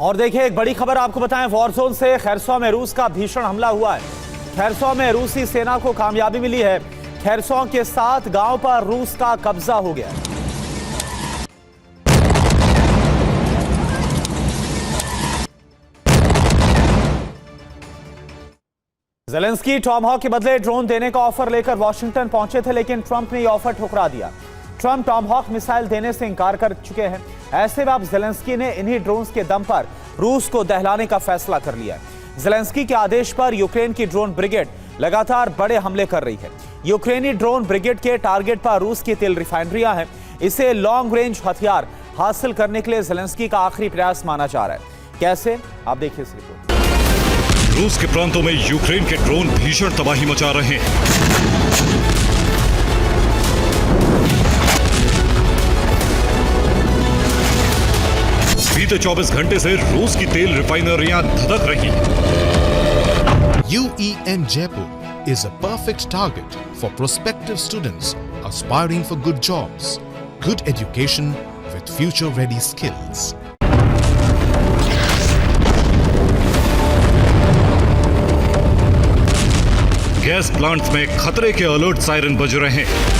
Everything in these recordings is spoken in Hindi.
और देखिए एक बड़ी खबर आपको बताएं, वॉरजोन से खैरसॉ में रूस का भीषण हमला हुआ है। खैरसॉ में रूसी सेना को कामयाबी मिली है। खैरसॉ के 7 गांव पर रूस का कब्जा हो गया। ज़ेलेंस्की टॉमहॉक के बदले ड्रोन देने का ऑफर लेकर वॉशिंगटन पहुंचे थे, लेकिन ट्रंप ने यह ऑफर ठुकरा दिया। ट्रंप टॉमहॉक मिसाइल देने से इंकार कर चुके हैं। ऐसे में अब ज़ेलेंस्की ने इन्हीं ड्रोन्स के दम पर रूस को दहलाने का फैसला कर लिया है। ज़ेलेंस्की के आदेश पर यूक्रेन की ड्रोन ब्रिगेड लगातार बड़े हमले कर रही है। यूक्रेनी ड्रोन ब्रिगेड के टारगेट पर रूस की तेल रिफाइनरियां हैं। इसे लॉन्ग रेंज हथियार हासिल करने के लिए ज़ेलेंस्की का आखिरी प्रयास माना जा रहा है। कैसे, आप देखिए इस रिपोर्ट। रूस के प्रांतों में यूक्रेन के ड्रोन भीषण तबाही मचा रहे हैं। बीते 24 घंटे से रूस की तेल रिफाइनरियां धधक रही हैं। UEM Jaipur is a perfect target for prospective students aspiring for good jobs, good education with future-ready skills. Gas plants में खतरे के अलर्ट सायरन बज रहे हैं।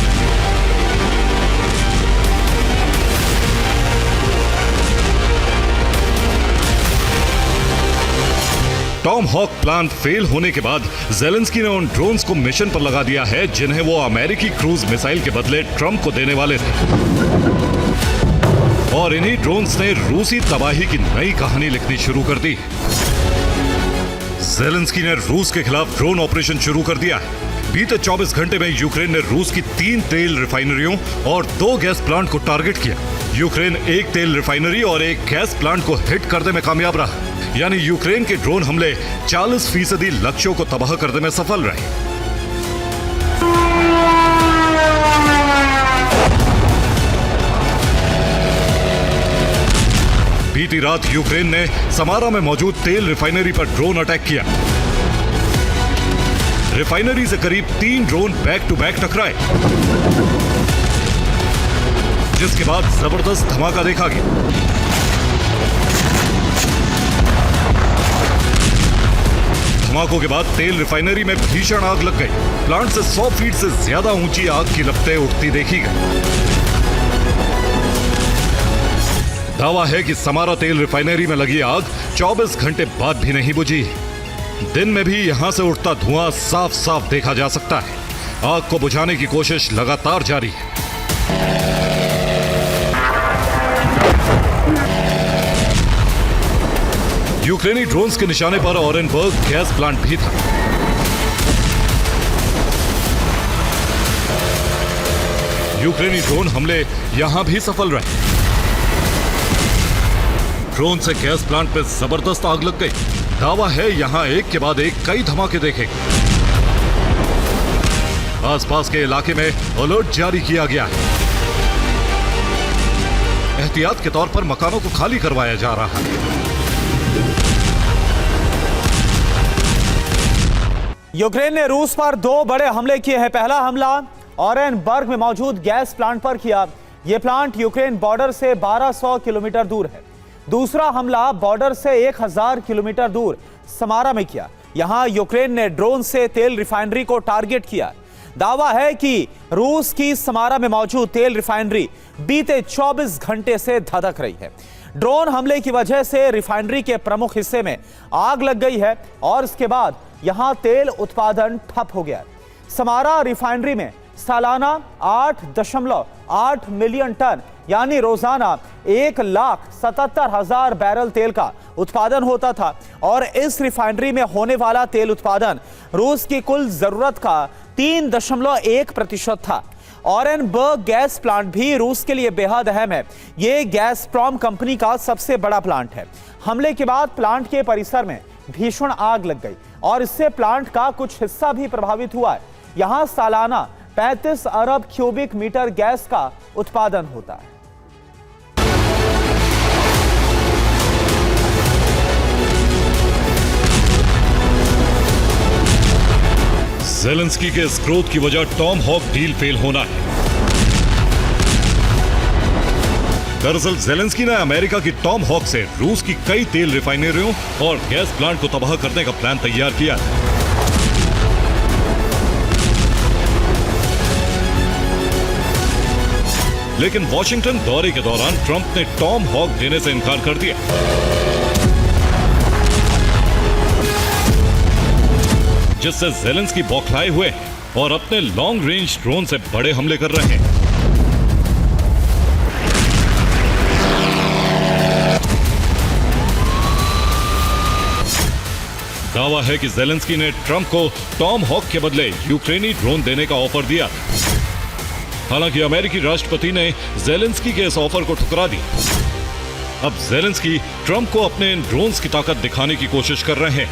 टॉमहॉक प्लान फेल होने के बाद ज़ेलेंस्की ने उन ड्रोन्स को मिशन पर लगा दिया है जिन्हें वो अमेरिकी क्रूज मिसाइल के बदले ट्रंप को देने वाले थे। और इन्हीं ड्रोन्स ने रूसी तबाही की नई कहानी लिखनी शुरू कर दी। ज़ेलेंस्की ने रूस के खिलाफ ड्रोन ऑपरेशन शुरू कर दिया है। बीते 24 घंटे में यूक्रेन ने रूस की 3 तेल रिफाइनरियों और 2 गैस प्लांट को टारगेट किया। यूक्रेन 1 तेल रिफाइनरी और 1 गैस प्लांट को हिट करने में कामयाब रहा। यानी यूक्रेन के ड्रोन हमले 40% लक्ष्यों को तबाह करने में सफल रहे। बीती रात यूक्रेन ने समारा में मौजूद तेल रिफाइनरी पर ड्रोन अटैक किया। रिफाइनरी से करीब 3 ड्रोन बैक टू बैक टकराए, जिसके बाद जबरदस्त धमाका देखा गया। धमाकों के बाद तेल रिफाइनरी में भीषण आग लग गई। प्लांट से 100 फीट से ज्यादा ऊंची आग की लपटें उठती देखी गई। दावा है कि समारा तेल रिफाइनरी में लगी आग 24 घंटे बाद भी नहीं बुझी। दिन में भी यहां से उठता धुआं साफ साफ देखा जा सकता है। आग को बुझाने की कोशिश लगातार जारी है। यूक्रेनी ड्रोन्स के निशाने पर ऑरेनबर्ग गैस प्लांट भी था। यूक्रेनी ड्रोन हमले यहां भी सफल रहे। ड्रोन से गैस प्लांट पे जबरदस्त आग लग गई। दावा है यहां एक के बाद एक कई धमाके देखे। आसपास के इलाके में अलर्ट जारी किया गया है। एहतियात के तौर पर मकानों को खाली करवाया जा रहा है। यूक्रेन ने रूस पर 2 बड़े हमले किए हैं। पहला हमला ऑरेनबर्ग में मौजूद गैस प्लांट पर किया। यह प्लांट यूक्रेन बॉर्डर से 1200 किलोमीटर दूर है। दूसरा हमला बॉर्डर से 1000 किलोमीटर दूर समारा में किया। यहां यूक्रेन ने ड्रोन से तेल रिफाइनरी को टारगेट किया। दावा है कि रूस की समारा में मौजूद तेल रिफाइनरी बीते 24 घंटे से धधक रही है। ड्रोन हमले की वजह से रिफाइनरी के प्रमुख हिस्से में आग लग गई है और इसके बाद यहां तेल उत्पादन ठप हो गया। समारा रिफाइनरी में सालाना 8.8 मिलियन टन यानी रोजाना 1,77,000 बैरल तेल का उत्पादन होता था और इस रिफाइनरी में होने वाला तेल उत्पादन रूस की कुल जरूरत का 3.1% था। ऑरेनबर्ग गैस प्लांट भी रूस के लिए बेहद अहम है। यह गैसप्रॉम कंपनी का सबसे बड़ा प्लांट है। हमले के बाद प्लांट के परिसर में भीषण आग लग गई और इससे प्लांट का कुछ हिस्सा भी प्रभावित हुआ है। यहां सालाना 35 अरब क्यूबिक मीटर गैस का उत्पादन होता है। ज़ेलेंस्की के इस क्रोध की वजह टॉमहॉक डील फेल होना है। दरअसल जेलेंस्की ने अमेरिका की टॉम हॉक से रूस की कई तेल रिफाइनरियों और गैस प्लांट को तबाह करने का प्लान तैयार किया। लेकिन वॉशिंगटन दौरे के दौरान ट्रंप ने टॉम हॉक देने से इनकार कर दिया। जिससे जेलेंस्की बौखलाए हुए हैं और अपने लॉन्ग रेंज ड्रोन से बड़े हमले कर रहे हैं। दावा है कि जेलेंस्की ने ट्रंप को टॉम हॉक के बदले यूक्रेनी ड्रोन देने का ऑफर दिया। हालांकि अमेरिकी राष्ट्रपति ने जेलेंस्की के इस ऑफर को ठुकरा दिया। अब जेलेंस्की ट्रंप को अपने इन ड्रोन्स की ताकत दिखाने की कोशिश कर रहे हैं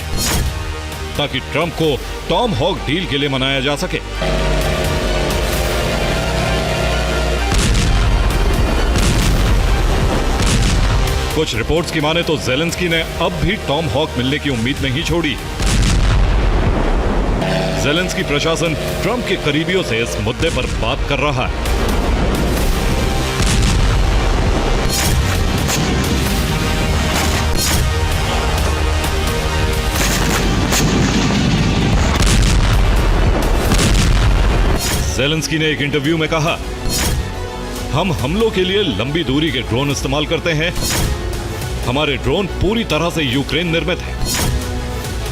ताकि ट्रंप को टॉम हॉक डील के लिए मनाया जा सके। कुछ रिपोर्ट्स की माने तो जेलेंस्की ने अब भी टॉम हॉक मिलने की उम्मीद नहीं छोड़ी। जेलेंस्की प्रशासन ट्रंप के करीबियों से इस मुद्दे पर बात कर रहा है। जेलेंस्की ने एक इंटरव्यू में कहा, हम हमलों के लिए लंबी दूरी के ड्रोन इस्तेमाल करते हैं। हमारे ड्रोन पूरी तरह से यूक्रेन निर्मित है,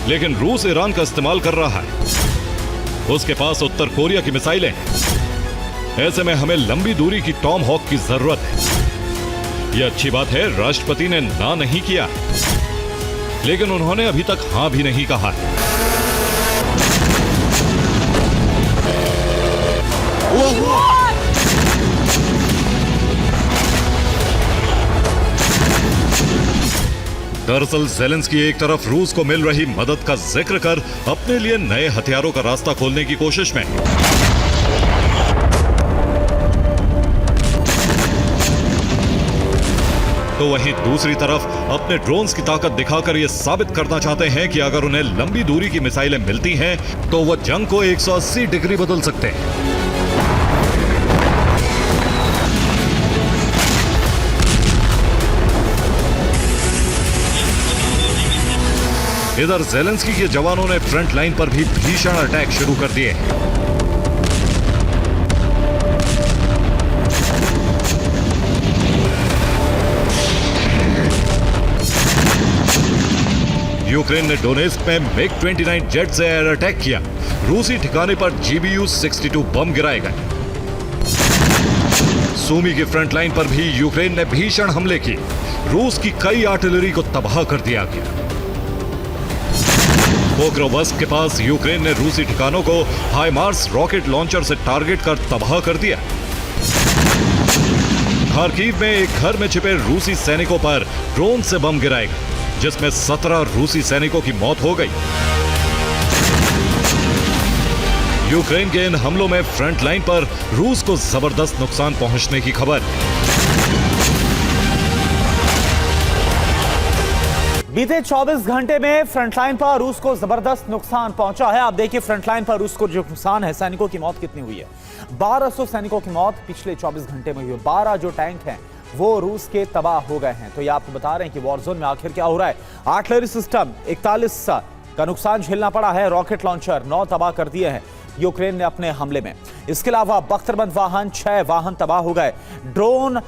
लेकिन रूस ईरान का इस्तेमाल कर रहा है। उसके पास उत्तर कोरिया की मिसाइलें हैं। ऐसे में हमें लंबी दूरी की टॉम हॉक की जरूरत है। यह अच्छी बात है, राष्ट्रपति ने ना नहीं किया, लेकिन उन्होंने अभी तक हां भी नहीं कहा है। दरअसल जेलेंस्की एक तरफ रूस को मिल रही मदद का जिक्र कर अपने लिए नए हथियारों का रास्ता खोलने की कोशिश में, तो वहीं दूसरी तरफ अपने ड्रोन्स की ताकत दिखाकर यह साबित करना चाहते हैं कि अगर उन्हें लंबी दूरी की मिसाइलें मिलती हैं तो वह जंग को 180 डिग्री बदल सकते हैं। इधर जेलेंस्की के जवानों ने फ्रंट लाइन पर भी भीषण अटैक शुरू कर दिए। यूक्रेन ने डोनेस्क में MiG-29 जेट से एयर अटैक किया। रूसी ठिकाने पर GBU-62 बम गिराए गए। सूमी की फ्रंट लाइन पर भी यूक्रेन ने भीषण हमले किए। रूस की कई आर्टिलरी को तबाह कर दिया गया। पोक्रोवस्क के पास यूक्रेन ने रूसी ठिकानों को हाइमार्स रॉकेट लॉन्चर से टारगेट कर तबाह कर दिया। खार्किव में एक घर में छिपे रूसी सैनिकों पर ड्रोन से बम गिराए गए, जिसमें 17 रूसी सैनिकों की मौत हो गई। यूक्रेन के इन हमलों में फ्रंट लाइन पर रूस को जबरदस्त नुकसान पहुंचने की खबर। बीते 24 घंटे में फ्रंटलाइन पर रूस को जबरदस्त नुकसान पहुंचा है। आप देखिए फ्रंटलाइन पर रूस को जो नुकसान है, सैनिकों की मौत कितनी हुई है। 1200 सैनिकों की मौत पिछले 24 घंटे में हुई है। 12 जो टैंक हैं वो रूस के तबाह हो गए हैं। तो ये आपको बता रहे हैं कि वॉर जोन में आखिर क्या हो रहा है। आर्टिलरी सिस्टम 41 का नुकसान झेलना पड़ा है। रॉकेट लॉन्चर 9 तबाह कर दिए हैं यूक्रेन ने अपने हमले में। इसके अलावा बख्तरबंद वाहन 6 वाहन तबाह हो गए। ड्रोन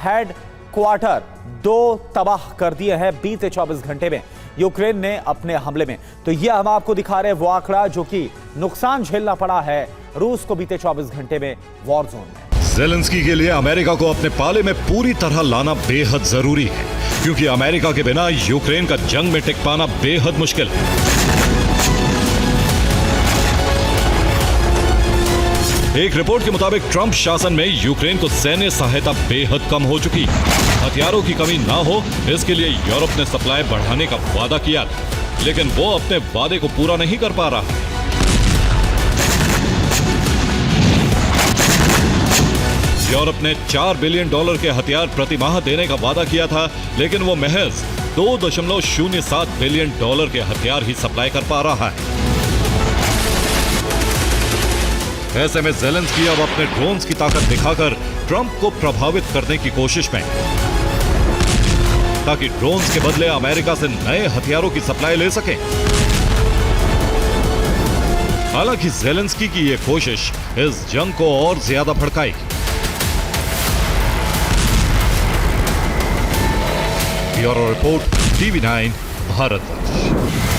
हेड क्वार्टर 2 तबाह कर दिए हैं बीते 24 घंटे में यूक्रेन ने अपने हमले में। तो यह हम आपको दिखा रहे हैं वो आंकड़ा जो कि नुकसान झेलना पड़ा है रूस को बीते 24 घंटे में वॉर जोन में। जेलेंस्की के लिए अमेरिका को अपने पाले में पूरी तरह लाना बेहद जरूरी है, क्योंकि अमेरिका के बिना यूक्रेन का जंग में टिक पाना बेहद मुश्किल है। एक रिपोर्ट के मुताबिक ट्रंप शासन में यूक्रेन को सैन्य सहायता बेहद कम हो चुकी। हथियारों की कमी ना हो इसके लिए यूरोप ने सप्लाई बढ़ाने का वादा किया, लेकिन वो अपने वादे को पूरा नहीं कर पा रहा। यूरोप ने $4 बिलियन के हथियार प्रति माह देने का वादा किया था, लेकिन वो महज $2.07 बिलियन के हथियार ही सप्लाई कर पा रहा है। ऐसे में ज़ेलेंस्की अब अपने ड्रोन्स की ताकत दिखाकर ट्रंप को प्रभावित करने की कोशिश में, ताकि ड्रोन्स के बदले अमेरिका से नए हथियारों की सप्लाई ले सके। हालांकि ज़ेलेंस्की की यह कोशिश इस जंग को और ज्यादा भड़काएगी। Bureau report, TV9 Bharatvarsh.